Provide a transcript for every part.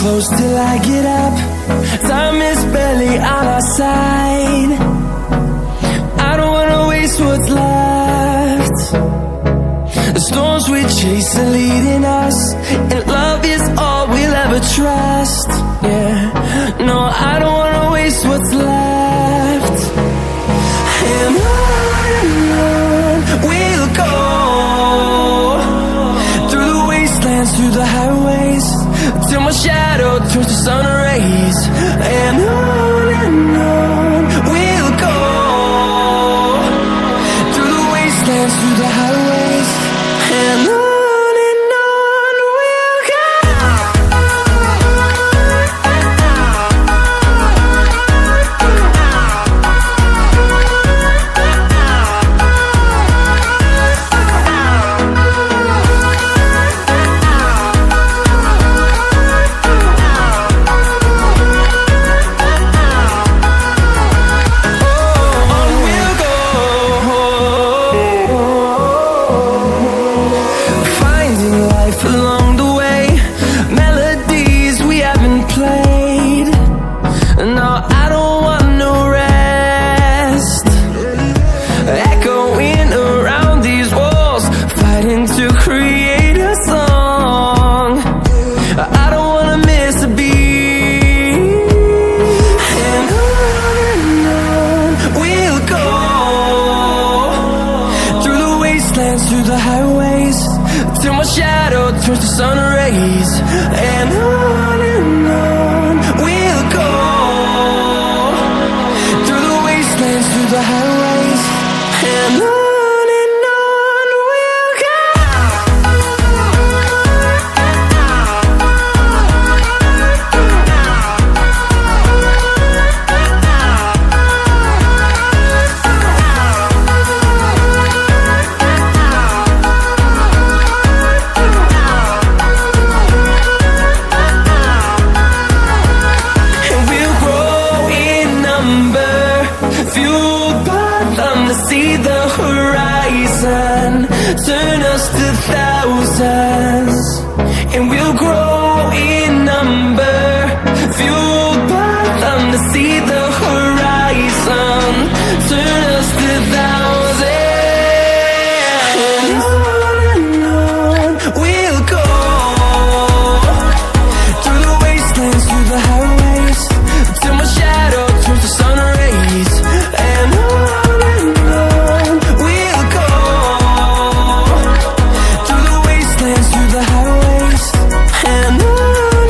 close till I get up. Time is barely on our side. I don't wanna waste what's left. The storms we chase are leading us, and love is all we'll ever trust. Yeah, no, I don't wanna waste what's left. And on we'll go, through the wastelands, through the highways, till my shadow turns to sun rays. And on we'll go, through the wastelands, through the highways, and on we'll go. Along the way, melodies we haven't played. No, I don't want no rest. Echoing around these walls, fighting to create a song. I don't wanna miss a beat. And on we'll go, through the wastelands, through the highways, till my shadow turns to sun rays. And on we'll go, through the wastelands, through the highways, and on we'll go. Fueled by them to see the horizon, turn us to thousands, and we'll grow in number. Fueled by them to see the horizon, turn us to thousands. And on we'll go, through the wastelands, through the highways, till my shadow turns to sun rays. And on we'll go, through the wastelands, through the highways, and on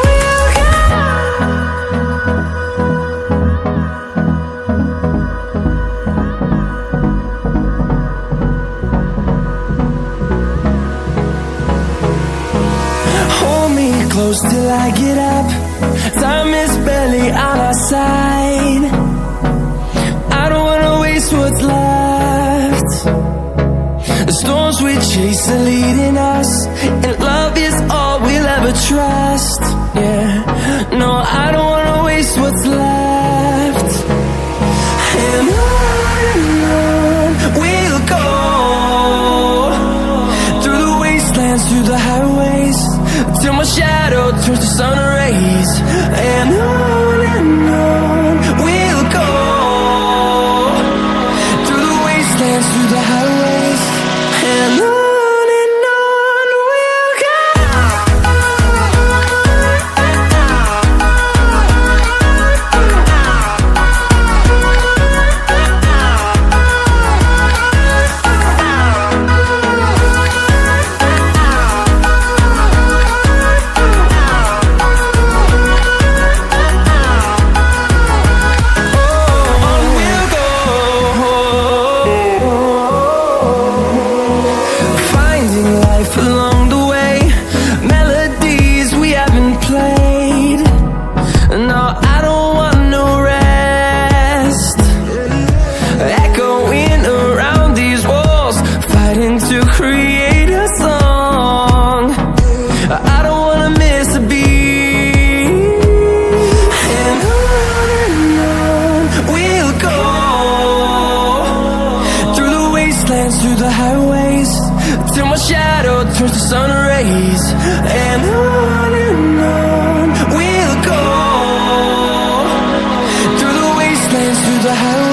we'll go. Hold me close till I get up. Time is barely on our side. I don't wanna waste what's left. The storms we chase are leading us, and love is all we'll ever trust. Yeah, no, I don't wanna waste what's left. And on we'll go, through the wastelands, through the highways, till my shadow turns to sun rays. And on we'll go, through the wastelands, through the highways, and on we'll go. Along the way, melodies we haven't played. No, I don't want no rest. Echoing around these walls, fighting to create a song. I don't wanna miss a beat. And on we'll go, through the wastelands, through the highways, till my shadow turns to sun rays. And on a highway